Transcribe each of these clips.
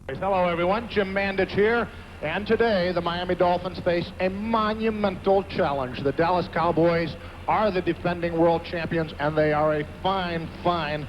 Hello, everyone. Jim Mandich here. And today, the Miami Dolphins face a monumental challenge. The Dallas Cowboys are the defending world champions, and they are a fine, fine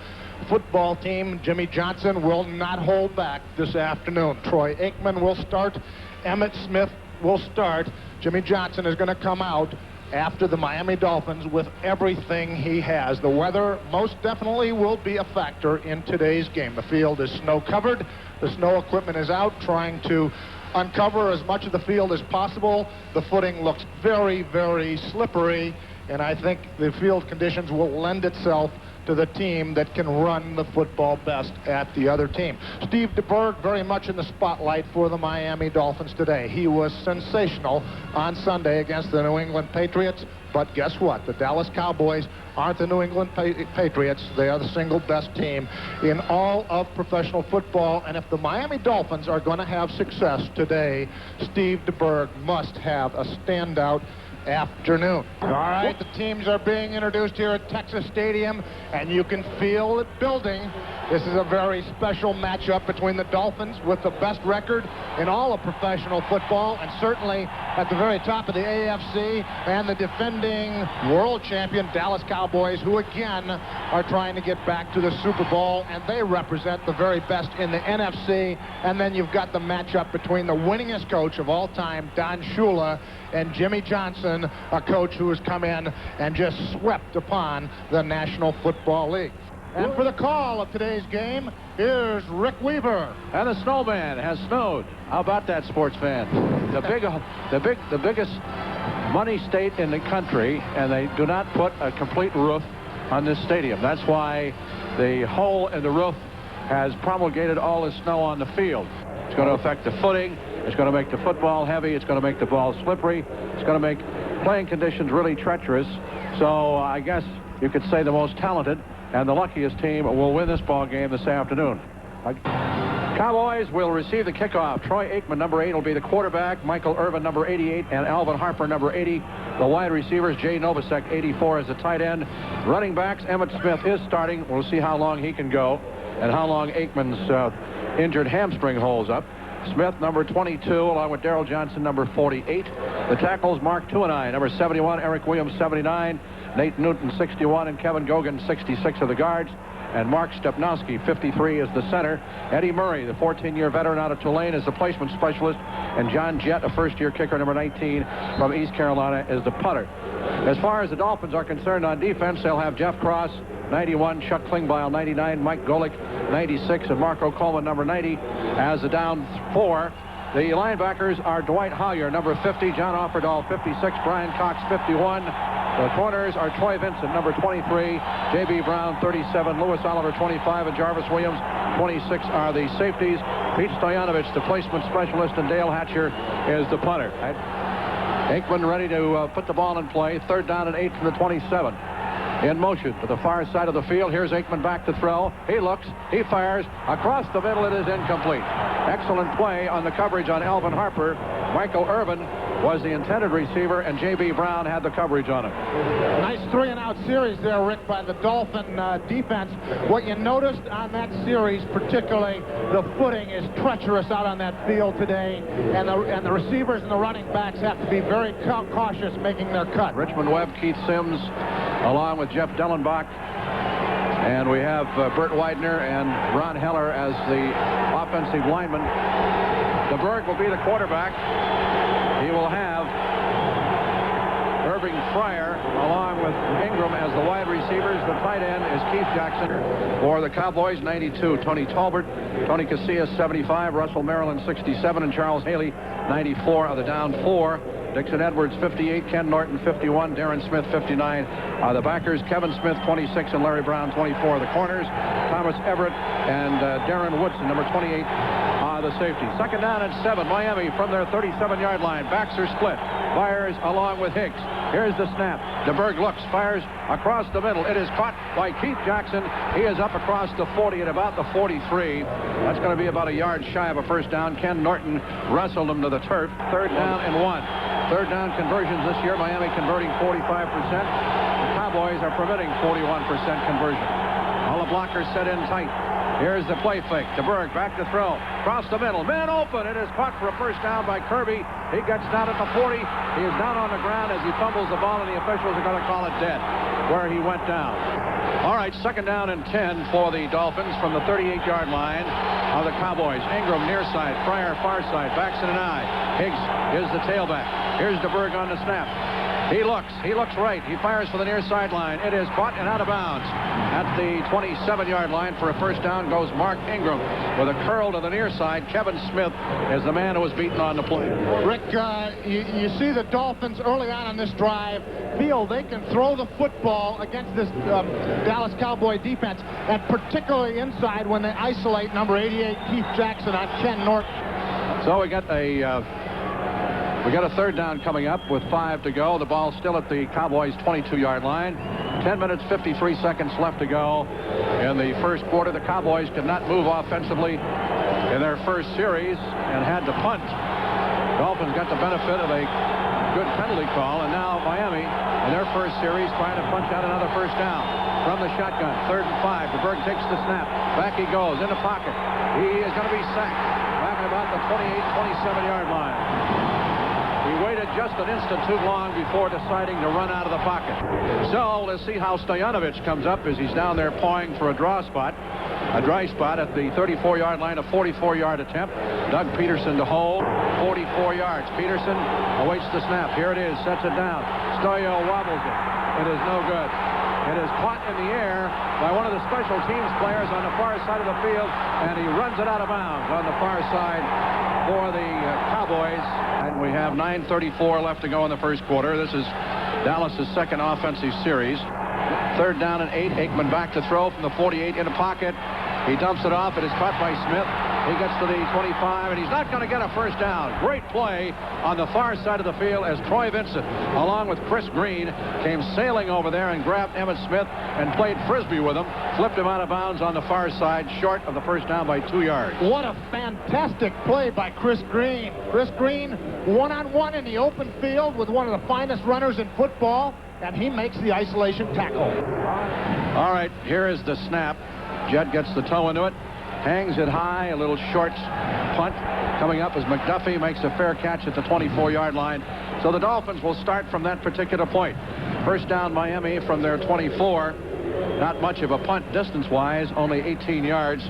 football team. Jimmy Johnson will not hold back this afternoon. Troy Aikman will start. Emmitt Smith will start. Jimmy Johnson is going to come out after the Miami Dolphins with everything he has. The weather most definitely will be a factor in today's game. The field is snow-covered. The snow equipment is out trying to uncover as much of the field as possible. The footing looks very, very slippery, and I think the field conditions will lend itself to the team that can run the football best at the other team. Steve DeBerg very much in the spotlight for the Miami Dolphins today. He was sensational on Sunday against the New England Patriots, but guess what? The Dallas Cowboys aren't the New England Patriots. They are the single best team in all of professional football, and if the Miami Dolphins are going to have success today, Steve DeBerg must have a standout afternoon. All right, the teams are being introduced here at Texas Stadium, and you can feel it building. This is a very special matchup between the Dolphins with the best record in all of professional football, and certainly at the very top of the AFC, and the defending world champion Dallas Cowboys, who again are trying to get back to the Super Bowl, and they represent the very best in the NFC. And then you've got the matchup between the winningest coach of all time, Don Shula, and Jimmy Johnson, a coach who has come in and just swept upon the National Football League. And for the call of today's game, here's Rick Weaver. And the snowman has snowed. How about that, sports fan? The biggest money state in the country, and they do not put a complete roof on this stadium. That's why the hole in the roof has promulgated all the snow on the field. It's going to affect the footing. It's going to make the football heavy. It's going to make the ball slippery. It's going to make playing conditions really treacherous. So I guess you could say the most talented and the luckiest team will win this ball game this afternoon. Cowboys will receive the kickoff. Troy Aikman, number 8, will be the quarterback. Michael Irvin, number 88, and Alvin Harper, number 80. The wide receivers, Jay Novacek, 84, as the tight end. Running backs, Emmitt Smith is starting. We'll see how long he can go and how long Aikman's injured hamstring holds up. Smith, number 22, along with Darrell Johnson, number 48. The tackles, Mark Tuanai, number 71, Eric Williams, 79, Nate Newton, 61, and Kevin Gogan, 66 of the guards. And Mark Stepnowski, 53, is the center. Eddie Murray, the 14-year veteran out of Tulane, is the placement specialist. And John Jett, a first-year kicker, number 19, from East Carolina, is the punter. As far as the Dolphins are concerned on defense, they'll have Jeff Cross, 91, Chuck Klingbeil, 99, Mike Golick, 96, and Marco Coleman, number 90, as the down 4. The linebackers are Dwight Hollier, number 50, John Offerdahl, 56, Brian Cox, 51. The corners are Troy Vincent, number 23, J.B. Brown, 37, Louis Oliver, 25, and Jarvis Williams, 26 are the safeties. Pete Stoyanovich, the placement specialist, and Dale Hatcher is the punter. Aikman ready to put the ball in play. 3rd down and 8 from the 27. In motion to the far side of the field. Here's Aikman back to throw. He looks. He fires. Across the middle, it is incomplete. Excellent play on the coverage on Alvin Harper. Michael Irvin was the intended receiver, and J.B. Brown had the coverage on him. Nice 3-and-out series there, Rick, by the Dolphin defense. What you noticed on that series, particularly the footing, is treacherous out on that field today, and the receivers and the running backs have to be very cautious making their cut. Richmond Webb, Keith Sims, along with Jeff Dellenbach, and we have Bert Widener and Ron Heller as the offensive lineman. DeBerg will be the quarterback. He will have Irving Fryer along with Ingram as the wide receivers. The tight end is Keith Jackson for the Cowboys, 92. Tony Tolbert, Tony Casillas, 75. Russell Maryland, 67. And Charles Haley, 94 of the down 4. Dixon Edwards, 58. Ken Norton, 51. Darren Smith, 59. The backers, Kevin Smith, 26. And Larry Brown, 24. The corners, Thomas Everett and Darren Woodson, number 28. The safety. 2nd down and 7. Miami from their 37-yard line. Backs are split. Byars along with Higgs. Here's the snap. DeBerg looks, fires across the middle. It is caught by Keith Jackson. He is up across the 40 at about the 43. That's going to be about a yard shy of a 1st down. Ken Norton wrestled him to the turf. 3rd down and 1. 3rd down conversions this year. Miami converting 45%. The Cowboys are permitting 41% conversion. All the blockers set in tight. Here's the play fake. DeBerg back to throw. Across the middle. Man open. It is caught for a first down by Kirby. He gets down at the 40. He is down on the ground as he fumbles the ball, and the officials are going to call it dead where he went down. All right, second down and 10 for the Dolphins from the 38-yard line of the Cowboys. Ingram near side. Pryor far side. Backs in an eye. Higgs is the tailback. Here's DeBerg on the snap. He looks right. He fires for the near sideline. It is caught and out of bounds. At the 27-yard line for a first down goes Mark Ingram with a curl to the near side. Kevin Smith is the man who was beaten on the play. Rick, you see the Dolphins early on this drive feel they can throw the football against this Dallas Cowboy defense, and particularly inside when they isolate number 88 Keith Jackson on Ken Norton. So we got a third down coming up with 5 to go. The ball still at the Cowboys' 22-yard line. 10 minutes, 53 seconds left to go in the first quarter. The Cowboys could not move offensively in their first series and had to punt. Dolphins got the benefit of a good penalty call, and now Miami, in their first series, trying to punch out another first down from the shotgun. 3rd and 5. DeBerg takes the snap. Back he goes in the pocket. He is going to be sacked back at about the 27-yard line. He waited just an instant too long before deciding to run out of the pocket. So let's see how Stoyanovich comes up as he's down there pawing for a dry spot at the 34-yard line, a 44-yard attempt. Doug Peterson to hold, 44 yards. Peterson awaits the snap. Here it is, sets it down. Stoyo wobbles it. It is no good. It is caught in the air by one of the special teams players on the far side of the field, and he runs it out of bounds on the far side for the Cowboys. And we have 9:34 left to go in the first quarter. This is Dallas's second offensive series. 3rd down and 8. Aikman back to throw from the 48 in the pocket. He dumps it off. It is caught by Smith. He gets to the 25, and he's not going to get a first down. Great play on the far side of the field as Troy Vincent, along with Chris Green, came sailing over there and grabbed Emmitt Smith and played Frisbee with him. Flipped him out of bounds on the far side, short of the first down by 2 yards. What a fantastic play by Chris Green. Chris Green, one-on-one in the open field with one of the finest runners in football, and he makes the isolation tackle. All right, here is the snap. Jett gets the toe into it. Hangs it high, a little short punt coming up as McDuffie makes a fair catch at the 24-yard line. So the Dolphins will start from that particular point. First down Miami from their 24. Not much of a punt distance-wise, only 18 yards.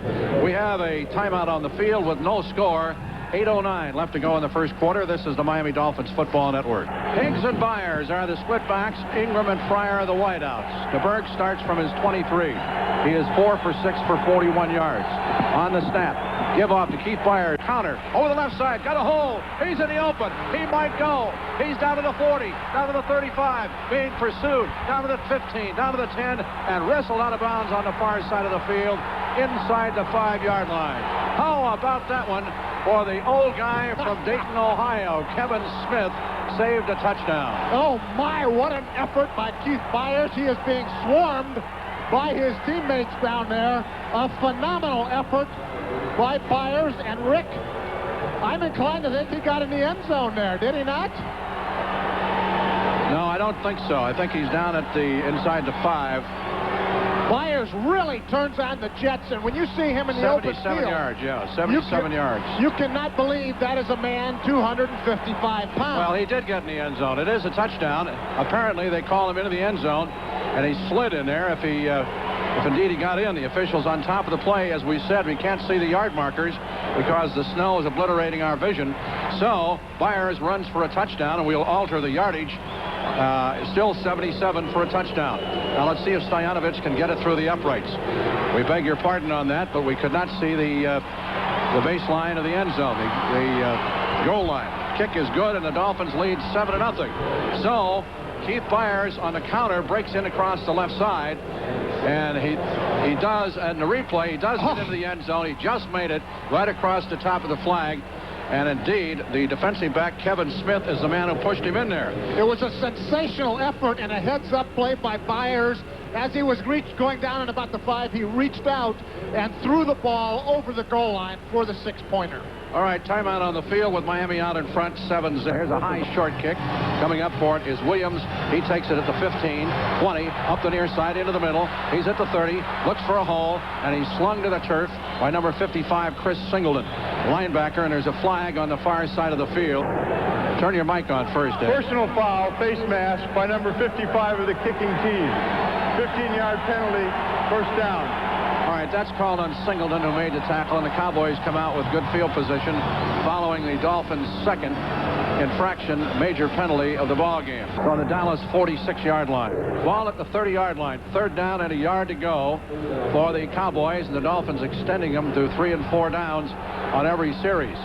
We have a timeout on the field with no score. 8:09 left to go in the first quarter. This is the Miami Dolphins Football Network. Higgs and Byars are the split backs. Ingram and Pryor are the wideouts. DeBerg starts from his 23. He is 4 for 6 for 41 yards. On the snap, give off to Keith Byars. Counter over the left side. Got a hole. He's in the open. He might go. He's down to the 40, down to the 35, being pursued, down to the 15, down to the 10, and wrestled out of bounds on the far side of the field, inside the 5-yard line. How about that one for the old guy from Dayton, Ohio? Kevin Smith saved a touchdown. Oh, my, what an effort by Keith Byars. He is being swarmed by his teammates down there. A phenomenal effort by Byars. And Rick, I'm inclined to think he got in the end zone there, did he not? No, I don't think so. I think he's down at the inside the 5. Byars really turns on the Jets, and when you see him in the open field... 77 yards, yeah, 77 yards. You cannot believe that is a man 255 pounds. Well, he did get in the end zone. It is a touchdown. Apparently, they call him into the end zone, and he slid in there. If indeed he got in, the officials on top of the play, as we said, we can't see the yard markers because the snow is obliterating our vision. So, Byars runs for a touchdown, and we'll alter the yardage. Still 77 for a touchdown. Now let's see if Stoyanovich can get it through the uprights. We beg your pardon on that, but we could not see the baseline of the end zone, the goal line. Kick is good, and the Dolphins lead 7-0. So Keith Byars on the counter breaks in across the left side, and he does, and the replay, he does get into the end zone. He just made it right across the top of the flag. And indeed, the defensive back, Kevin Smith, is the man who pushed him in there. It was a sensational effort and a heads-up play by Byars as he was going down at about the 5, he reached out and threw the ball over the goal line for the 6-pointer. All right, timeout on the field with Miami out in front, 7-0. Here's a high short kick. Coming up for it is Williams. He takes it at the 15, 20, up the near side, into the middle. He's at the 30, looks for a hole, and he's slung to the turf by number 55, Chris Singleton, linebacker, and there's a flag on the far side of the field. Turn your mic on first, Ed. Personal foul, face mask by number 55 of the kicking team. 15-yard penalty, first down. All right, that's called on Singleton, who made the tackle, and the Cowboys come out with good field position following the Dolphins' second infraction, major penalty of the ball game. On the Dallas 46-yard line. Ball at the 30-yard line. 3rd down and a yard to go for the Cowboys, and the Dolphins extending them to 3 and 4 downs on every series.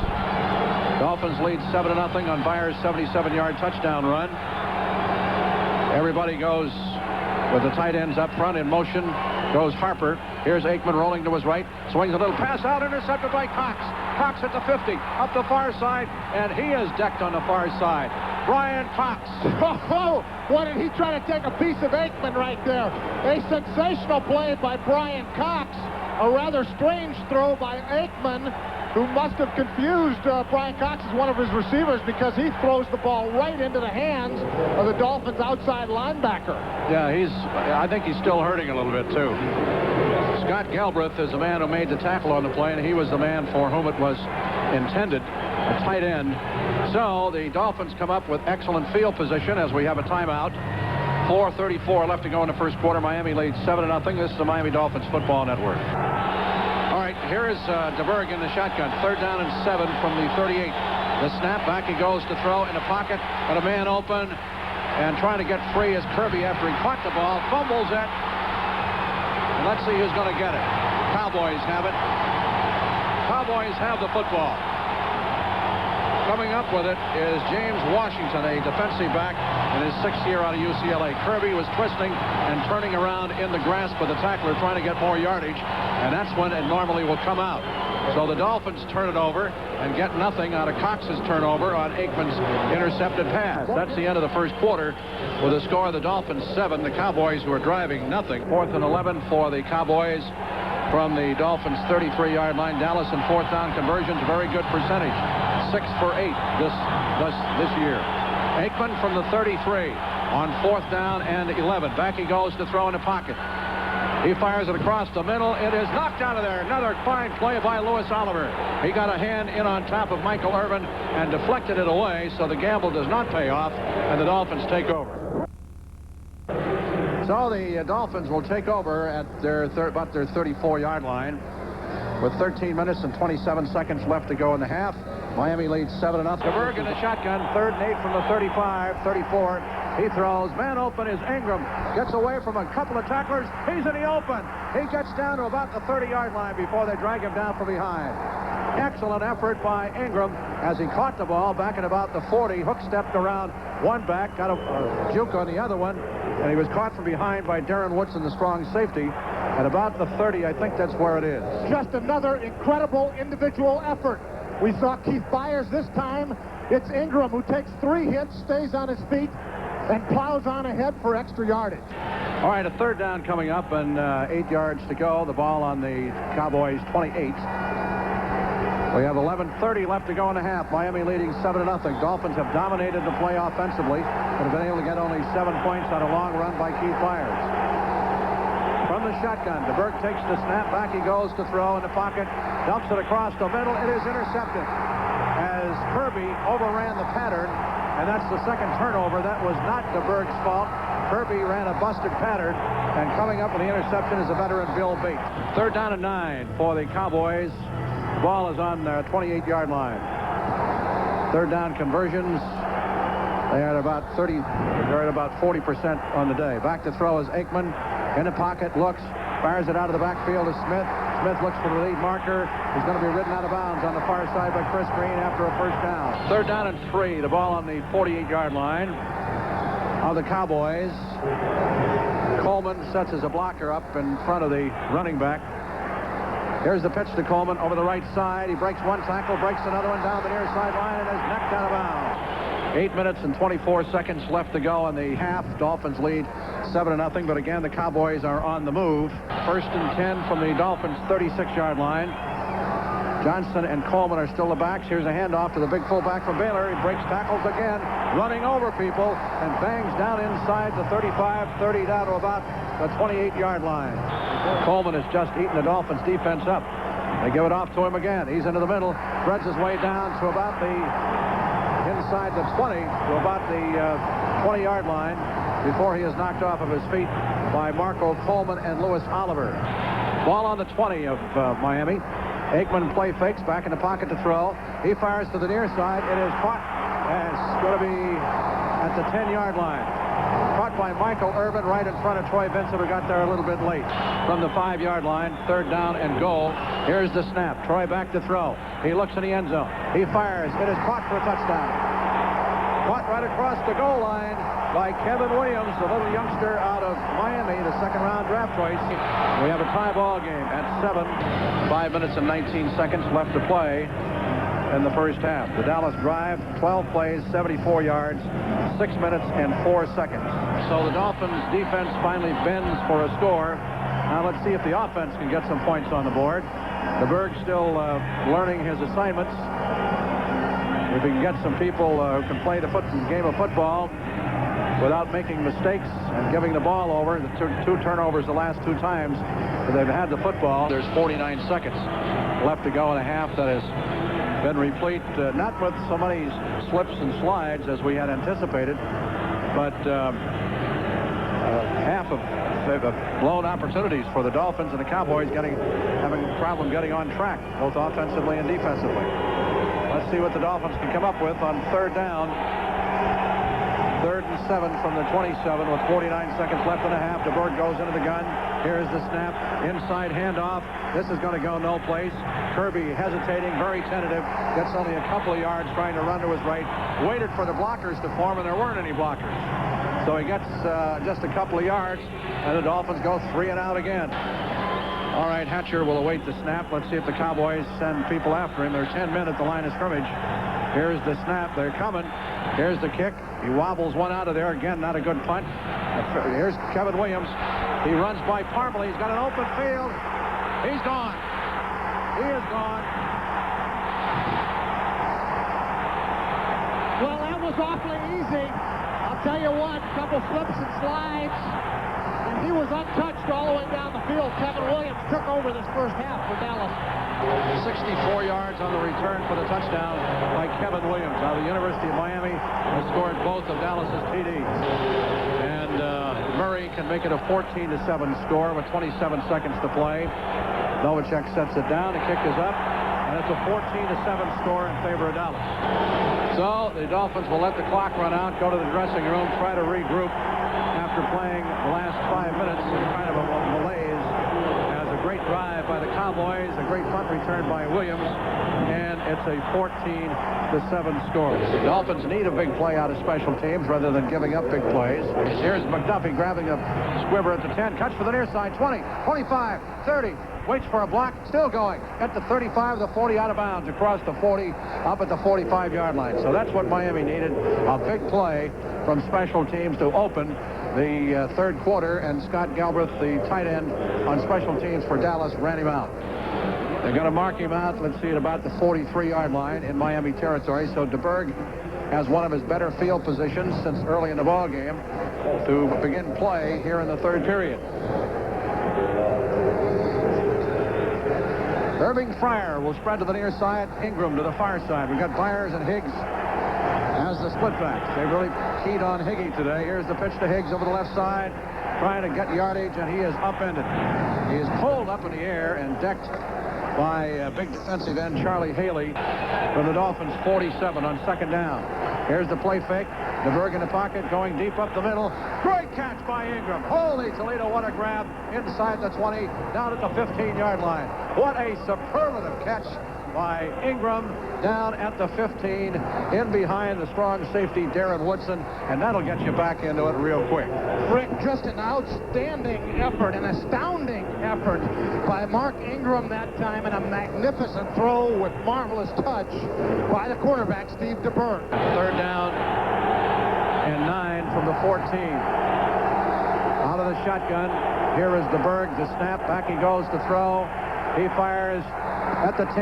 Dolphins lead 7-0 on Byars' 77-yard touchdown run. Everybody goes with the tight ends up front in motion. Goes Harper. Here's Aikman rolling to his right. Swings a little pass out, intercepted by Cox. Cox at the 50, up the far side, and he is decked on the far side. Brian Cox. Oh, what did he try to take a piece of Aikman right there? A sensational play by Brian Cox. A rather strange throw by Aikman, who must have confused Brian Cox as one of his receivers, because he throws the ball right into the hands of the Dolphins' outside linebacker. Yeah, I think he's still hurting a little bit, too. Scott Galbraith is the man who made the tackle on the play, and he was the man for whom it was intended, a tight end. So the Dolphins come up with excellent field position as we have a timeout. 4:34 left to go in the first quarter. Miami leads 7-0. This is the Miami Dolphins Football Network. All right, here is DeBerg in the shotgun. 3rd down and 7 from the 38. The snap, back he goes to throw in the pocket, but a man open, and trying to get free is Kirby after he caught the ball, fumbles it. And let's see who's going to get it. Cowboys have it. Cowboys have the football. Coming up with it is James Washington, a defensive back in his 6th year out of UCLA. Kirby was twisting and turning around in the grasp of the tackler, trying to get more yardage, and that's when it normally will come out. So the Dolphins turn it over and get nothing out of Cox's turnover on Aikman's intercepted pass. That's the end of the first quarter with a score of the Dolphins 7, the Cowboys, who are driving, nothing. 4th and 11 for the Cowboys from the Dolphins' 33-yard line. Dallas in 4th down conversions, very good percentage. 6 for 8 this year. Aikman from the 33 on 4th down and 11. Back he goes to throw in the pocket. He fires it across the middle. It is knocked out of there. Another fine play by Louis Oliver. He got a hand in on top of Michael Irvin and deflected it away, so the gamble does not pay off, and the Dolphins take over. So the Dolphins will take over at about their 34-yard line with 13 minutes and 27 seconds left to go in the half. Miami leads 7-0. DeBerg in the shotgun, 3rd and 8 from the 35, 34. He throws. Man open is Ingram. Gets away from a couple of tacklers. He's in the open. He gets down to about the 30-yard line before they drag him down from behind. Excellent effort by Ingram as he caught the ball back at about the 40. Hook stepped around one back, got a juke on the other one, and he was caught from behind by Darren Woodson, the strong safety, at about the 30. I think that's where it is. Just another incredible individual effort. We saw Keith Byars this time. It's Ingram who takes 3 hits, stays on his feet, and plows on ahead for extra yardage. All right, a 3rd down coming up and 8 yards to go. The ball on the Cowboys' 28. We have 11:30 left to go in the half. Miami leading 7-0. Dolphins have dominated the play offensively, but have been able to get only 7 points on a long run by Keith Byars. From the shotgun, DeBerg takes the snap. Back he goes to throw in the pocket. Dumps it across the middle. It is intercepted as Kirby overran the pattern, and that's the second turnover. That was not DeBerg's fault. Kirby ran a busted pattern, and coming up with the interception is a veteran, Bill Bates. 3rd down and 9 for the Cowboys. The ball is on their 28-yard line. 3rd down conversions. They're at about 40% on the day. Back to throw is Aikman. In the pocket, looks, fires it out of the backfield to Smith. Smith looks for the lead marker. He's going to be ridden out of bounds on the far side by Chris Green after a 1st down. 3rd down and 3. The ball on the 48-yard line of the Cowboys. Coleman sets as a blocker up in front of the running back. Here's the pitch to Coleman over the right side. He breaks one tackle, breaks another one down the near sideline, and is knocked out of bounds. 8 minutes and 24 seconds left to go in the half. Dolphins lead 7-0, but again, the Cowboys are on the move. 1st and 10 from the Dolphins' 36-yard line. Johnson and Coleman are still the backs. Here's a handoff to the big fullback from Baylor. He breaks tackles again, running over people, and bangs down inside the 35, 30 down to about the 28-yard line. Coleman has just eaten the Dolphins' defense up. They give it off to him again. He's into the middle, threads his way down to about the inside the 20, to about the 20-yard line before he is knocked off of his feet by Marco Coleman and Louis Oliver. Ball on the 20 of Miami. Aikman play fakes, back in the pocket to throw. He fires to the near side. It is caught, and it's going to be at the 10-yard line. Caught by Michael Irvin right in front of Troy Vincent, who got there a little bit late. From the 5-yard line, 3rd down and goal. Here's the snap. Troy back to throw. He looks in the end zone. He fires. It is caught for a touchdown. Caught right across the goal line by Kevin Williams, the little youngster out of Miami, the 2nd-round draft choice. We have a tie ball game at 7. 5 minutes and 19 seconds left to play in the first half. The Dallas drive, 12 plays, 74 yards, 6 minutes and 4 seconds. So the Dolphins defense finally bends for a score. Now let's see if the offense can get some points on the board. DeBerg still learning his assignments. If he can get some people who can play the game of football without making mistakes and giving the ball over. The two turnovers the last 2 times they've had the football. There's 49 seconds left to go in a half that has been replete, not with so many slips and slides as we had anticipated, but half of blown opportunities for the Dolphins, and the Cowboys having a problem getting on track, both offensively and defensively. Let's see what the Dolphins can come up with on 3rd down. 3rd and 7 from the 27 with 49 seconds left in the half. DeBerg goes into the gun. Here's the snap. Inside handoff. This is going to go no place. Kirby hesitating, very tentative. Gets only a couple of yards trying to run to his right. Waited for the blockers to form, and there weren't any blockers. So he gets just a couple of yards, and the Dolphins go 3 and out again. All right, Hatcher will await the snap. Let's see if the Cowboys send people after him. There are 10 men at the line of scrimmage. Here's the snap. They're coming. Here's the kick. He wobbles one out of there. Again, not a good punt. Here's Kevin Williams. He runs by Parmalee. He's got an open field. He's gone. He is gone. Well, that was awfully easy. I'll tell you what, a couple flips and slides, and he was untouched all the way down the field. Kevin Williams took over this first half for Dallas. 64 yards on the return for the touchdown by Kevin Williams out of the University of Miami. Has scored both of Dallas's TDs. And Murray can make it a 14-7 score with 27 seconds to play. Novacek sets it down. The kick is up. And it's a 14-7 score in favor of Dallas. So the Dolphins will let the clock run out, go to the dressing room, try to regroup after playing the last 5 minutes in kind of a malaise. As a great drive by the Cowboys, a great punt return by Williams, and it's a 14-7 score. The Dolphins need a big play out of special teams rather than giving up big plays. Here's McDuffie grabbing a squibber at the 10, cuts for the near side, 20, 25, 30. Waits for a block, still going. At the 35, the 40 out of bounds, across the 40, up at the 45-yard line. So that's what Miami needed, a big play from special teams to open the 3rd quarter, and Scott Galbraith, the tight end on special teams for Dallas, ran him out. They're going to mark him out, let's see, at about the 43-yard line in Miami territory. So DeBerg has one of his better field positions since early in the ball game to begin play here in the 3rd period. Irving Fryer will spread to the near side. Ingram to the far side. We've got Byars and Higgs as the split backs. They really keyed on Higgy today. Here's the pitch to Higgs over the left side, trying to get yardage, and he is upended. He is pulled up in the air and decked by big defensive end Charlie Haley from the Dolphins' 47 on 2nd down. Here's the play fake. DeBerg in the pocket, going deep up the middle. Great catch by Ingram. Holy Toledo, what a grab inside the 20, down at the 15-yard line. What a superlative catch by Ingram down at the 15, in behind the strong safety Darren Woodson, and that'll get you back into it real quick. Rick, just an outstanding effort, an astounding effort by Mark Ingram that time, and a magnificent throw with marvelous touch by the quarterback, Steve DeBerg. 3rd down and 9 from the 14. the shotgun. Here is DeBerg, the snap. Back he goes to throw. He fires at the 10,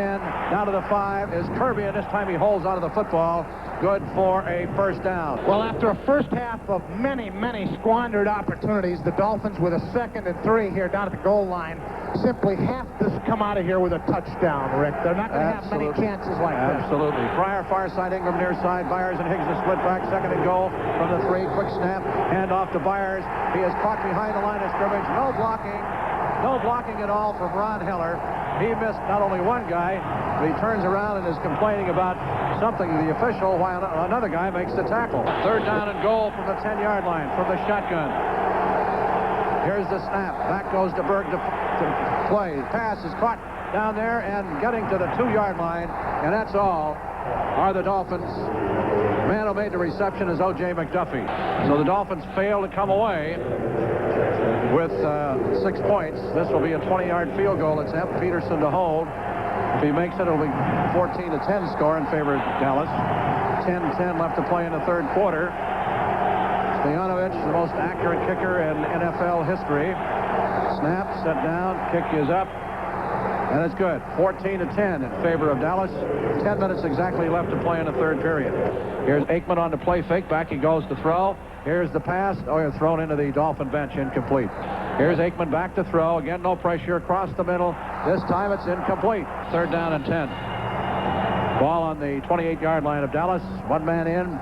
down to the 5 is Kirby, and this time he holds onto the football. Good for a first down. Well, after a first half of many squandered opportunities, the Dolphins with a 2nd and 3 here down at the goal line simply have to come out of here with a touchdown, Rick. They're not going to have many chances like that. Absolutely. Pryor, far side, Ingram near side. Byars and Higgs are split back. 2nd and goal from the 3. Quick snap. Hand off to Byars. He is caught behind the line of scrimmage. No blocking. No blocking at all from Ron Heller. He missed not only one guy, but he turns around and is complaining about something to the official while another guy makes the tackle. 3rd down and goal from the 10-yard line from the shotgun. Here's the snap. Back goes DeBerg to play. Pass is caught down there and getting to the 2-yard line, and that's all are the Dolphins. Man who made the reception is O.J. McDuffie. So the Dolphins fail to come away with 6 points. This will be a 20-yard field goal attempt. Peterson to hold. If he makes it, it'll be 14-10 score in favor of Dallas. 10-10 left to play in the 3rd quarter. Stoyanovich, the most accurate kicker in NFL history. Snap, set down, kick is up, and it's good. 14-10 in favor of Dallas. 10 minutes exactly left to play in the 3rd period. Here's Aikman on the play fake. Back he goes to throw. Here's the pass. Oh, you're thrown into the Dolphin bench, incomplete. Here's Aikman back to throw. Again, no pressure across the middle. This time it's incomplete. 3rd down and 10. Ball on the 28-yard line of Dallas. One man in.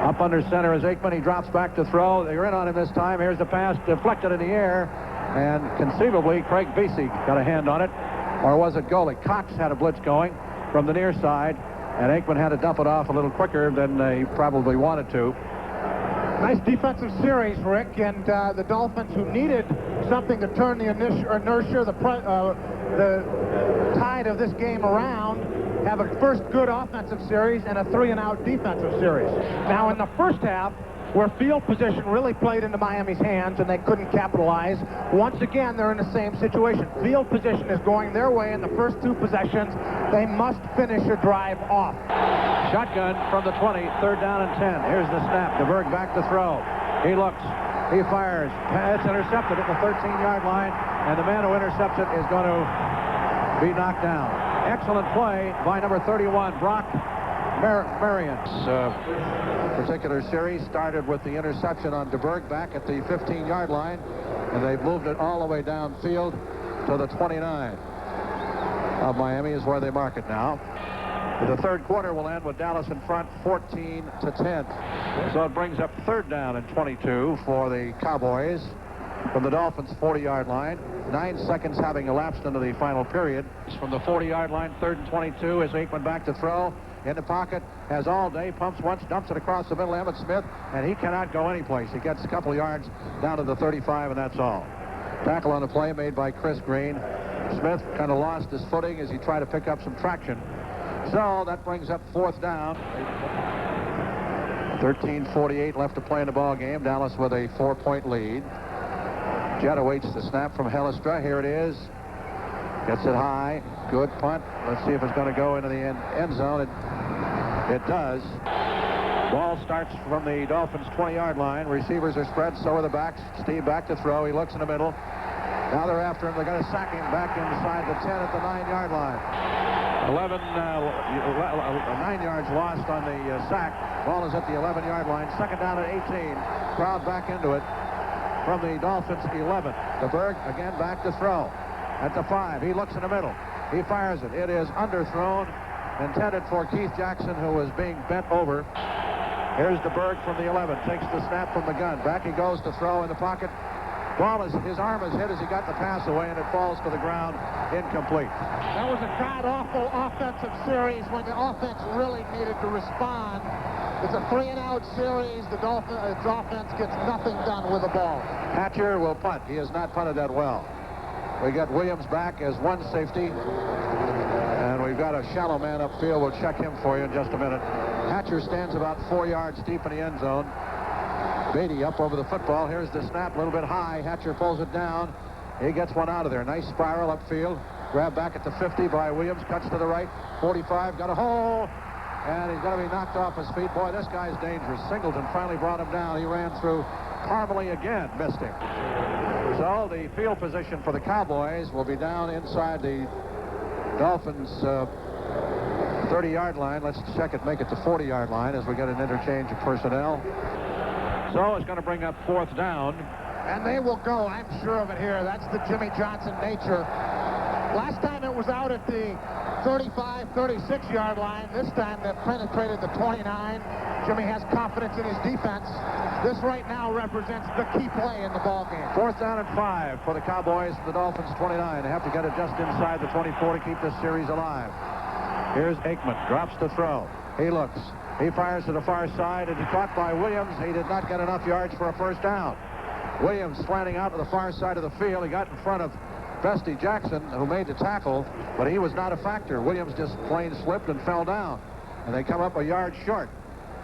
Up under center is Aikman. He drops back to throw. They're in on him this time. Here's the pass deflected in the air. And conceivably, Craig Beasy got a hand on it. Or was it goalie? Cox had a blitz going from the near side. And Aikman had to dump it off a little quicker than he probably wanted to. Nice defensive series, Rick, and the Dolphins, who needed something to turn the inertia, the tide of this game around, have a first good offensive series and a 3-and-out defensive series. Now, in the first half, where field position really played into Miami's hands and they couldn't capitalize, once again, they're in the same situation. Field position is going their way in the first 2 possessions. They must finish a drive off. Shotgun from the 20, 3rd down and 10. Here's the snap. DeBerg back to throw. He looks. He fires. It's intercepted at the 13-yard line, and the man who intercepts it is going to be knocked down. Excellent play by number 31, Brock Marion. This particular series started with the interception on DeBerg back at the 15-yard line, and they've moved it all the way downfield to the 29 of Miami is where they mark it now. The 3rd quarter will end with Dallas in front 14-10. So it brings up 3rd down and 22 for the Cowboys from the Dolphins' 40-yard line. 9 seconds having elapsed into the final period. From the 40-yard line, 3rd and 22 is Aikman back to throw. In the pocket, has all day, pumps once, dumps it across the middle, Emmitt Smith, and he cannot go anyplace. He gets a couple of yards down to the 35, and that's all. Tackle on the play made by Chris Green. Smith kind of lost his footing as he tried to pick up some traction. So that brings up 4th down. 13:48 left to play in the ball game. Dallas with a 4-point lead. Jett awaits the snap from Hellistra. Here it is. Gets it high. Good punt. Let's see if it's going to go into the end zone. It does. Ball starts from the Dolphins' 20-yard line. Receivers are spread, so are the backs. Steve back to throw. He looks in the middle. Now they're after him. They're going to sack him back inside the 10 at the 9-yard line. 9 yards lost on the sack. Ball is at the 11-yard line. 2nd down at 18. Crowd back into it from the Dolphins' 11. DeBerg again back to throw. At the 5, he looks in the middle. He fires it. It is underthrown, intended for Keith Jackson, who was being bent over. Here's DeBerg from the 11. Takes the snap from the gun. Back he goes to throw in the pocket. His arm is hit as he got the pass away, and it falls to the ground, incomplete. That was a god-awful offensive series when the offense really needed to respond. It's a 3-and-out series. The Dolphins' offense gets nothing done with the ball. Hatcher will punt. He has not punted that well. We got Williams back as one safety, and we've got a shallow man upfield. We'll check him for you in just a minute. Hatcher stands about 4 yards deep in the end zone. Beatty up over the football. Here's the snap, a little bit high. Hatcher pulls it down. He gets one out of there. Nice spiral upfield. Grab back at the 50 by Williams. Cuts to the right. 45, got a hole. And he's going to be knocked off his feet. Boy, this guy's dangerous. Singleton finally brought him down. He ran through Parmalee again missed him. So the field position for the Cowboys will be down inside the Dolphins 30-yard line. Let's check it, make it the 40-yard line as we get an interchange of personnel. So it's going to bring up 4th down. And they will go, I'm sure of it here. That's the Jimmy Johnson nature. Last time it was out at the 35, 36-yard line. This time they've penetrated the 29. Jimmy has confidence in his defense. This right now represents the key play in the ball game. 4th down and 5 for the Cowboys. The Dolphins 29. They have to get it just inside the 24 to keep this series alive. Here's Aikman, drops to throw. He looks. He fires to the far side, and he's caught by Williams. He did not get enough yards for a 1st down. Williams slanting out to the far side of the field. He got in front of Bestie Jackson, who made the tackle, but he was not a factor. Williams just plain slipped and fell down, and they come up a yard short.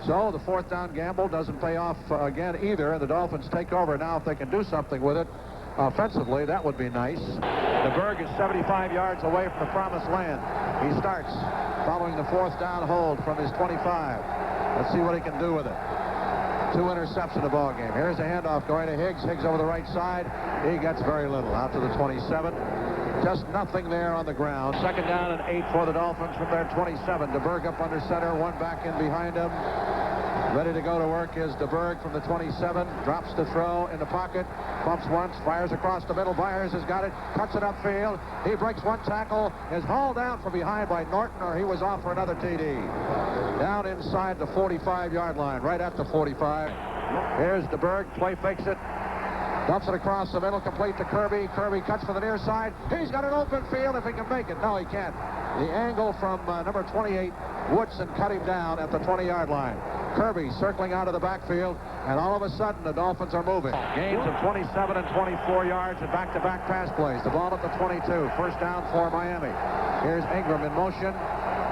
So the 4th down gamble doesn't pay off again either, and the Dolphins take over. Now, if they can do something with it offensively, that would be nice. DeBerg is 75 yards away from the promised land. He starts following the 4th down hold from his 25. Let's see what he can do with it. 2 intercepts in the ball game. Here's a handoff going to Higgs. Higgs over the right side. He gets very little. Out to the 27. Just nothing there on the ground. 2nd down and 8 for the Dolphins from their 27. DeBerg up under center. 1 back in behind him. Ready to go to work is DeBerg from the 27. Drops to throw in the pocket. Bumps once. Fires across the middle. Byars has got it. Cuts it upfield. He breaks 1 tackle. Is hauled down from behind by Norton, or he was off for another TD. Down inside the 45-yard line. Right at the 45. Here's DeBerg. Play fakes it. Dumps it across the middle, complete to Kirby. Kirby cuts for the near side. He's got an open field if he can make it. No, he can't. The angle from number 28, Woodson, cut him down at the 20-yard line. Kirby circling out of the backfield, and all of a sudden the Dolphins are moving. Gains of 27 and 24 yards and back-to-back pass plays. The ball at the 22. 1st down for Miami. Here's Ingram in motion.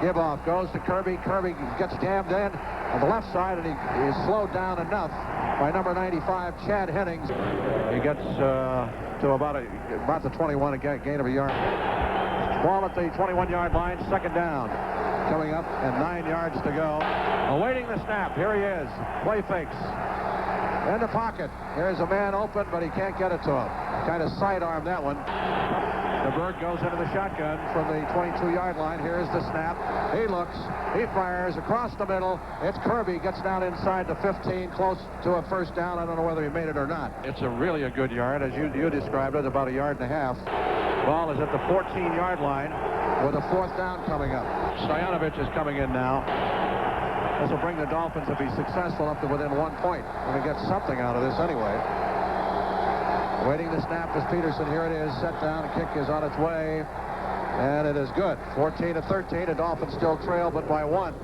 Give off goes to Kirby. Kirby gets jammed in on the left side, and he is slowed down enough by number 95, Chad Hennings. He gets to about the 21, a gain of a yard. Ball at the 21-yard line, 2nd down. Coming up and 9 yards to go. Awaiting the snap. Here he is. Play fakes. In the pocket. Here's a man open, but he can't get it to him. Kind of sidearm that one. DeBerg goes into the shotgun from the 22-yard line. Here's the snap. He looks. He fires across the middle. It's Kirby. Gets down inside the 15, close to a 1st down. I don't know whether he made it or not. It's a really a good yard, as you described it, about a yard and a half. Ball is at the 14-yard line with a 4th down coming up. Stoyanovich is coming in now. This will bring the Dolphins, if he's successful, up to within 1 point. We're going to get something out of this anyway. Waiting the snap is Peterson. Here it is. Set down. A kick is on its way. And it is good. 14-13. The Dolphins still trail, but by 1.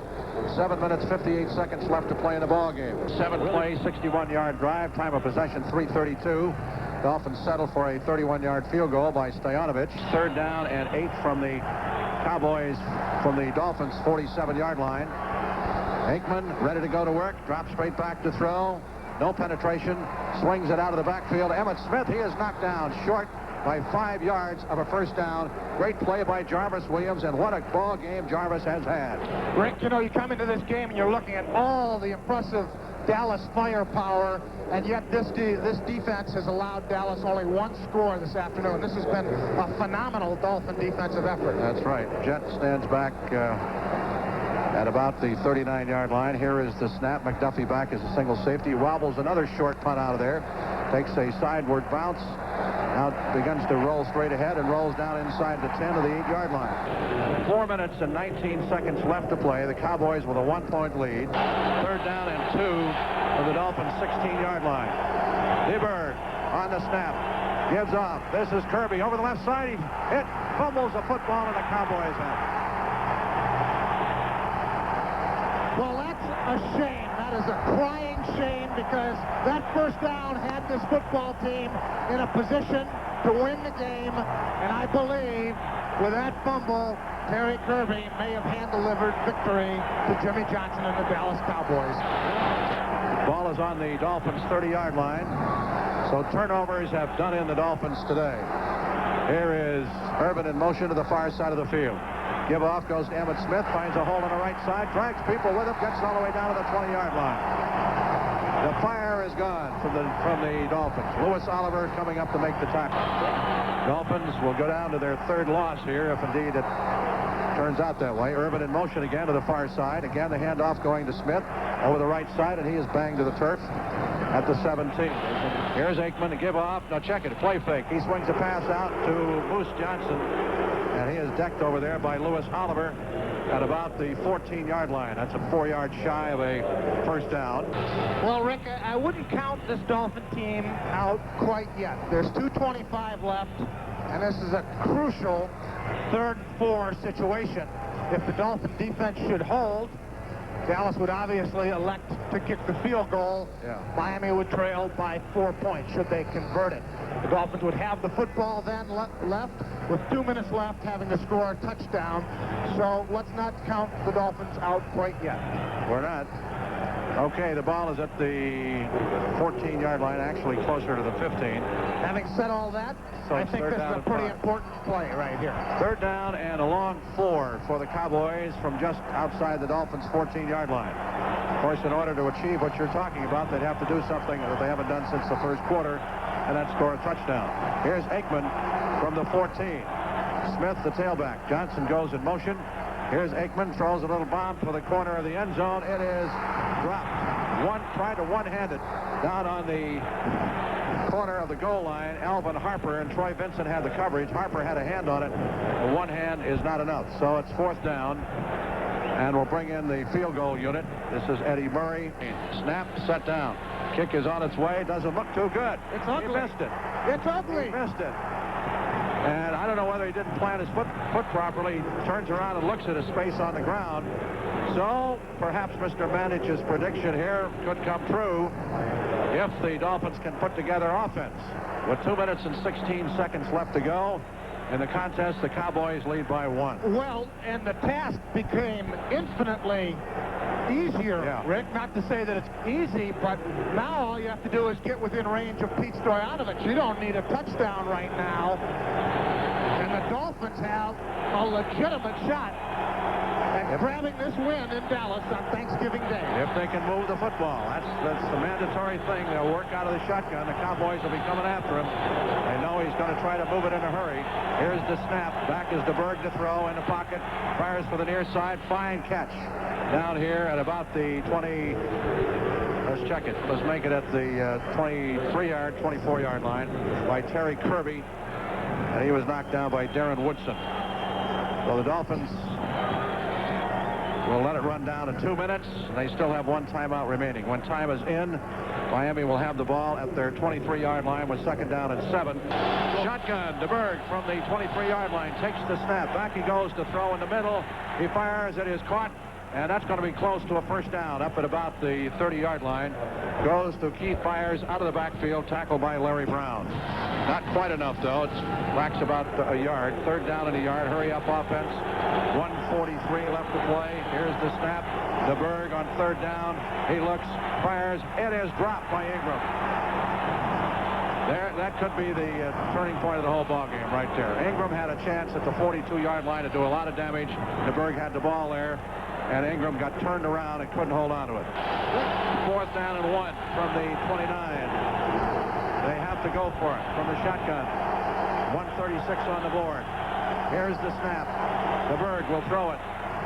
7 minutes, 58 seconds left to play in the ball game. 7-play, 61-yard drive. Time of possession, 3:32. Dolphins settle for a 31-yard field goal by Stoyanovich. 3rd down and 8 from the Cowboys, from the Dolphins' 47-yard line. Aikman ready to go to work. Drops straight back to throw. No penetration. Swings it out of the backfield. Emmitt Smith, he is knocked down short by 5 yards of a 1st down. Great play by Jarvis Williams, and what a ball game Jarvis has had. Rick, you know, you come into this game and you're looking at all the impressive Dallas firepower, and yet this defense has allowed Dallas only 1 score this afternoon. This has been a phenomenal Dolphin defensive effort. That's right. Jet stands back at about the 39-yard line. Here is the snap. McDuffie back as a single safety. Wobbles another short punt out of there. Takes a sideward bounce. Now begins to roll straight ahead and rolls down inside the 10 of the 8-yard line. 4 minutes and 19 seconds left to play. The Cowboys with a 1-point lead. 3rd down and 2 of the Dolphins' 16-yard line. DeBerg on the snap. Gives off. This is Kirby over the left side. It fumbles the football in the Cowboys' hand. Well, that's a shame. That is a crying shame, because that 1st down had this football team in a position to win the game. And I believe with that fumble, Terry Kirby may have hand-delivered victory to Jimmy Johnson and the Dallas Cowboys. Ball is on the Dolphins' 30-yard line. So turnovers have done in the Dolphins today. Here is Urban in motion to the far side of the field. Give off goes to Emmitt Smith, finds a hole on the right side, drags people with him, gets all the way down to the 20-yard line. The fire is gone from the Dolphins. Louis Oliver coming up to make the tackle. Dolphins will go down to their third loss here, if indeed it turns out that way. Urban in motion again to the far side. Again, the handoff going to Smith over the right side, and he is banged to the turf at the 17. Here's Aikman to give off. Now check it. Play fake. He swings a pass out to Moose Johnson, and he is decked over there by Louis Oliver at about the 14-yard line. That's a 4 yards shy of a first down. Well, Rick, I wouldn't count this Dolphin team out quite yet. There's 2:25 left, and this is a crucial 3rd and 4 situation. If the Dolphin defense should hold, Dallas would obviously elect to kick the field goal. Yeah. Miami would trail by 4 points should they convert it. The Dolphins would have the football then left with 2 minutes left, having to score a touchdown. So let's not count the Dolphins out quite yet. We're not. Okay, the ball is at the 14-yard line, actually closer to the 15. Having said all that, So I it's think third this down is a and pretty 5. important play right here. Third down and a long 4 for the Cowboys from just outside the Dolphins' 14-yard line. Of course, in order to achieve what you're talking about, they'd have to do something that they haven't done since the first quarter, and that's score a touchdown. Here's Aikman from the 14. Smith, the tailback. Johnson goes in motion. Here's Aikman, throws a little bomb for the corner of the end zone. It is dropped. Tried to one-handed down on the corner of the goal line. Alvin Harper and Troy Vincent had the coverage. Harper had a hand on it. The one hand is not enough. So it's 4th down. And we'll bring in the field goal unit. This is Eddie Murray. Snap, set down. Kick is on its way. Doesn't look too good. It's ugly. He missed it. It's ugly. He missed it. And I don't know whether he didn't plant his foot properly. He turns around and looks at a space on the ground. So perhaps Mr. Mandich's prediction here could come true if the Dolphins can put together offense. With 2 minutes and 16 seconds left to go in the contest, the Cowboys lead by 1. Well, and the task became infinitely easier, Yeah. Rick. Not to say that it's easy, but now all you have to do is get within range of Pete Stoyanovich. You don't need a touchdown right now. And the Dolphins have a legitimate shot at grabbing this win in Dallas on Thanksgiving Day. If they can move the football, that's the mandatory thing. They'll work out of the shotgun. The Cowboys will be coming after him. They know he's going to try to move it in a hurry. Here's the snap. Back is DeBerg to throw in the pocket. Fires for the near side. Fine catch. Down here at about the 20. Let's check it. Let's make it at the 23-yard, 24-yard line by Terry Kirby. And he was knocked down by Darren Woodson. So the Dolphins will let it run down to 2 minutes. They still have 1 timeout remaining. When time is in, Miami will have the ball at their 23-yard line with 2nd down and 7. Shotgun, DeBerg from the 23-yard line takes the snap. Back he goes to throw in the middle. He fires. It is caught. And that's going to be close to a first down up at about the 30-yard line. Goes to Keith Byars out of the backfield, tackled by Larry Brown. Not quite enough, though. It lacks about a yard. 3rd down and a yard. Hurry up offense. 1:43 left to play. Here's the snap. DeBerg on 3rd down. He looks, fires. It is dropped by Ingram. There, that could be the turning point of the whole ballgame right there. Ingram had a chance at the 42-yard line to do a lot of damage. DeBerg had the ball there. And Ingram got turned around and couldn't hold on to it. 4th down and 1 from the 29. They have to go for it from the shotgun. 1:36 on the board. Here's the snap. DeBerg will throw it.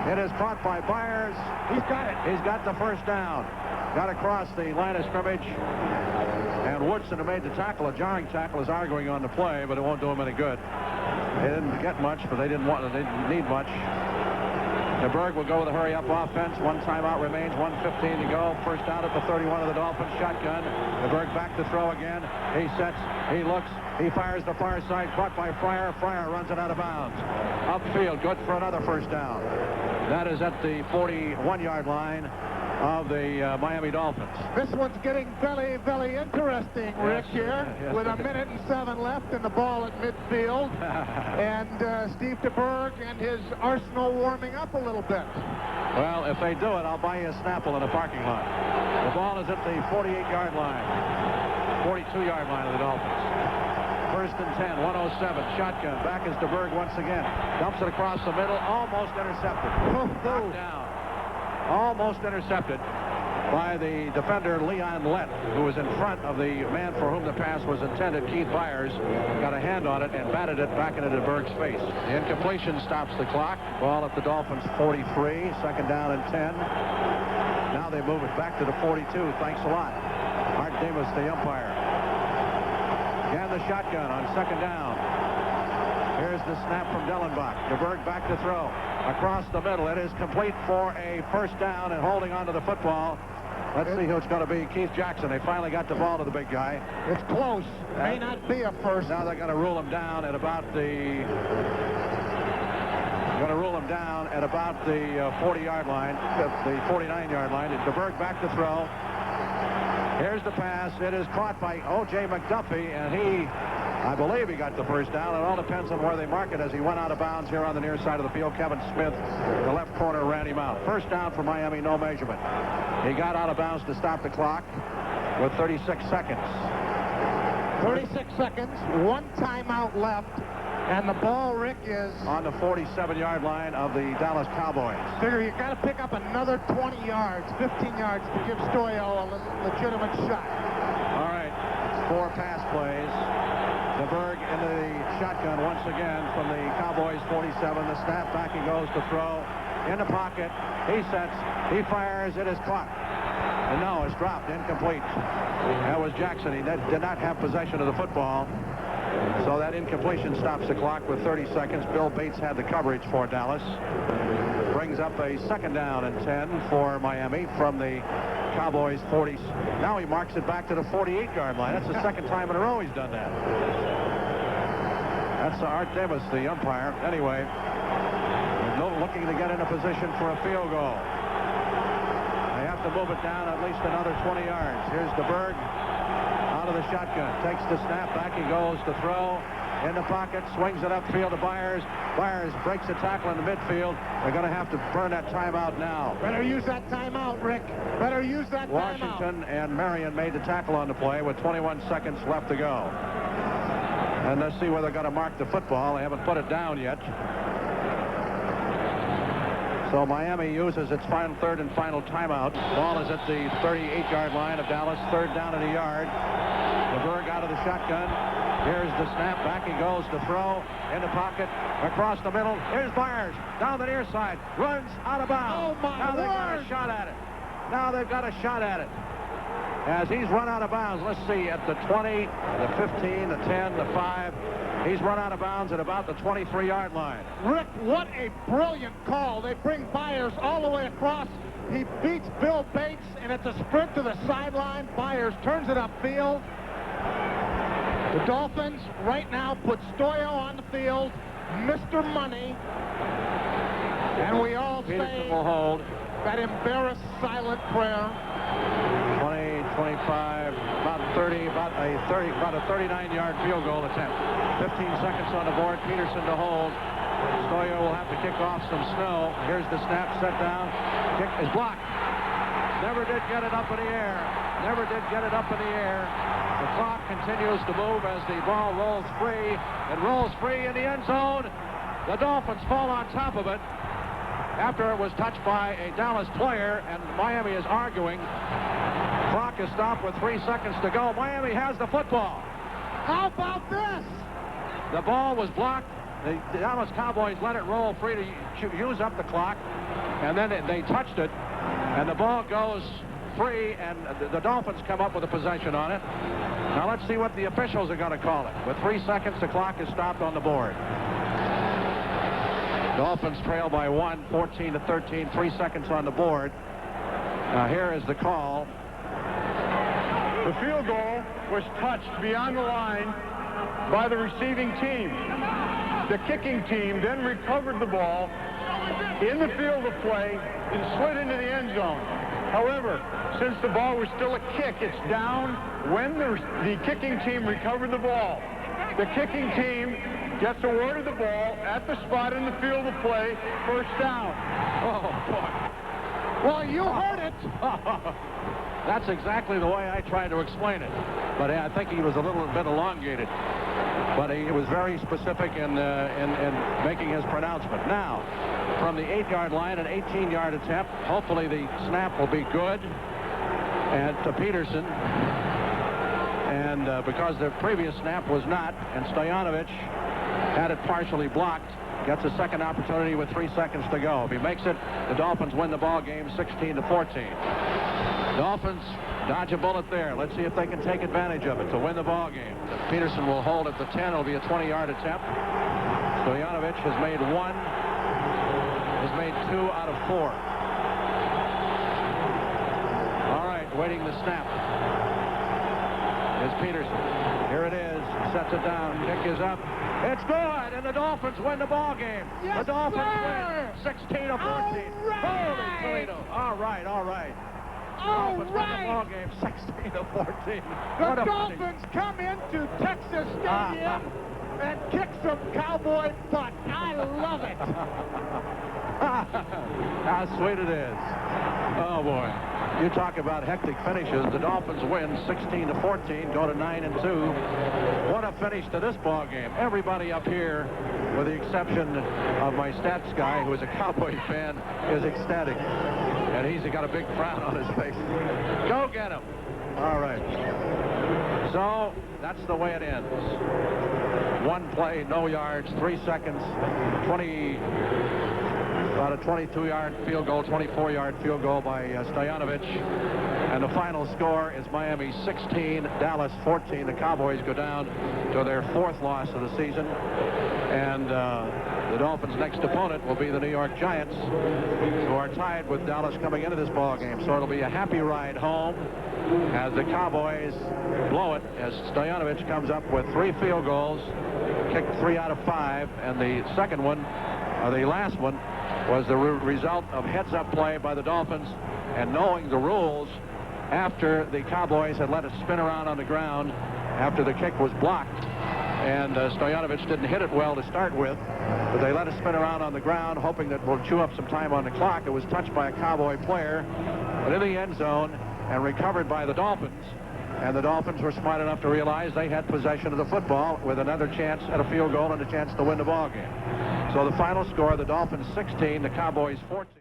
It is caught by Byars. He's got it. He's got the first down. Got across the line of scrimmage. And Woodson, who made the tackle, a jarring tackle, is arguing on the play, but it won't do him any good. They didn't get much, but they didn't need much. DeBerg will go with a hurry-up offense. 1 timeout remains, 1:15 to go. First down at the 31 of the Dolphins. Shotgun. DeBerg back to throw again. He sets, he looks, he fires the far side. Caught by Fryer. Fryer runs it out of bounds. Upfield, good for another first down. That is at the 41-yard line of the Miami Dolphins. This one's getting very, very interesting, Rick, here. Yes, with 1 minute and 7 left and the ball at midfield. And Steve DeBerg and his arsenal warming up a little bit. Well, if they do it, I'll buy you a Snapple in a parking lot. The ball is at the 48-yard line. 42-yard line of the Dolphins. 1st and 10, 1:07. Shotgun. Back is DeBerg once again. Dumps it across the middle. Almost intercepted. Knocked down. Almost intercepted. by the defender Leon Lett, who was in front of the man for whom the pass was intended, Keith Byars. Got a hand on it and batted it back into DeBerg's face. The incompletion stops the clock. Ball at the Dolphins 43, second down and 10. Now they move it back to the 42. Thanks a lot. Art Davis, the umpire. Again, the shotgun on second down. Here's the snap from Dellenbach. DeBerg back to throw. Across the middle. It is complete for a first down and holding onto the football. Let's see who it's going to be. Keith Jackson. They finally got the ball to the big guy. It's close. May not be a first. Now they're going to rule him down at about the 40-yard line, the 49-yard line. DeBerg back to throw. Here's the pass. It is caught by O.J. McDuffie, and I believe he got the first down. It all depends on where they mark it as he went out of bounds here on the near side of the field. Kevin Smith, the left corner, ran him out. First down for Miami, no measurement. He got out of bounds to stop the clock with 36 seconds. 36 seconds, one timeout left, and the ball, Rick, is on the 47-yard line of the Dallas Cowboys. Figure you got to pick up another 20 yards, 15 yards to give Stoyo a legitimate shot. All right, 4 pass plays. DeBerg into the shotgun once again from the Cowboys 47. The snap, back he goes to throw. In the pocket, he sets, he fires, it is caught. And no, it's dropped, incomplete. That was Jackson. He did not have possession of the football. So that incompletion stops the clock with 30 seconds. Bill Bates had the coverage for Dallas. Brings up a second down and 10 for Miami from the Cowboys 40. Now he marks it back to the 48-yard line. That's the second time in a row he's done that. That's Art Davis, the umpire. Anyway, looking to get in a position for a field goal. They have to move it down at least another 20 yards. Here's DeBerg out of the shotgun. Takes the snap. Back he goes to throw. In the pocket. Swings it upfield to Byars. Byars breaks a tackle in the midfield. They're going to have to burn that timeout now. Better use that timeout, Rick. Better use that timeout. Washington and Marion made the tackle on the play with 21 seconds left to go. And let's see where they're going to mark the football. They haven't put it down yet. So Miami uses its third and final timeout. Ball is at the 38-yard line of Dallas. Third down and a yard. DeBerg out of the shotgun. Here's the snap. Back he goes to throw. In the pocket. Across the middle. Here's Byars. Down the near side. Runs out of bounds. Oh, my Now they've got word. a shot at it. Now they've got a shot at it. As he's run out of bounds. Let's see. At the 20, the 15, the 10, the 5. He's run out of bounds at about the 23-yard line. Rick, what a brilliant call. They bring Byars all the way across. He beats Bill Bates, and it's a sprint to the sideline. Byars turns it upfield. The Dolphins right now put Stoyo on the field, Mr. Money, and we all Peterson say will hold. that embarrassed silent prayer. 20, 25, about 30, about a 39-yard field goal attempt. 15 seconds on the board. Peterson to hold. Stoyo will have to kick off some snow. Here's the snap, set down. Kick is blocked. Never did get it up in the air. Never did get it up in the air. The clock continues to move as the ball rolls free. It rolls free in the end zone. The Dolphins fall on top of it after it was touched by a Dallas player, and Miami is arguing. Clock is stopped with 3 seconds to go. Miami has the football. How about this? The ball was blocked. The Dallas Cowboys let it roll free to use up the clock, and then they touched it, and the ball goes free, and the Dolphins come up with a possession on it. Now let's see what the officials are going to call it. With 3 seconds, the clock is stopped on the board. Dolphins trail by 1, 14-13, 3 seconds on the board. Now here is the call. The field goal was touched beyond the line by the receiving team. The kicking team then recovered the ball in the field of play and slid into the end zone. However, since the ball was still a kick, it's down when the kicking team recovered the ball. The kicking team gets awarded the ball at the spot in the field of play, first down. Oh, boy. Well, you heard it. That's exactly the way I tried to explain it. But I think he was a little bit elongated. But he was very specific in making his pronouncement. Now, from the 8-yard line, an 18-yard attempt. Hopefully the snap will be good. and to Peterson. And because the previous snap was not, and Stoyanovich had it partially blocked, gets a second opportunity with 3 seconds to go. If he makes it, the Dolphins win the ball game 16-14. Dolphins dodge a bullet there. Let's see if they can take advantage of it to win the ball game. Peterson will hold at the 10. It'll be a 20-yard attempt. Stoyanovich has made 2 out of 4. All right, waiting the snap is Peterson. Here it is. Sets it down. Kick is up. It's good, and the Dolphins win the ball game. Yes, the Dolphins sir. win 16-14. Right. Holy Toledo! All right. Dolphins win the ball game 16-14. The Dolphins come into Texas Stadium and kick some cowboy butt. I love it. How sweet it is. Oh, boy. You talk about hectic finishes. The Dolphins win 16-14, go to 9-2. What a finish to this ball game. Everybody up here, with the exception of my stats guy, who is a Cowboy fan, is ecstatic. And he's got a big frown on his face. Go get him. All right. So that's the way it ends. 1 play, no yards, 3 seconds, about a 22-yard field goal, 24-yard field goal by Stoyanovich. And the final score is Miami 16, Dallas 14. The Cowboys go down to their 4th loss of the season. And the Dolphins' next opponent will be the New York Giants, who are tied with Dallas coming into this ball game. So it'll be a happy ride home as the Cowboys blow it, as Stoyanovich comes up with 3 field goals, kicked 3 out of 5, and the second one, or the last one, was the result of heads-up play by the Dolphins, and knowing the rules after the Cowboys had let it spin around on the ground after the kick was blocked. And Stoyanovich didn't hit it well to start with, but they let it spin around on the ground, hoping that we'll chew up some time on the clock. It was touched by a Cowboy player, but in the end zone and recovered by the Dolphins. And the Dolphins were smart enough to realize they had possession of the football with another chance at a field goal and a chance to win the ball game. So the final score, the Dolphins 16, the Cowboys 14.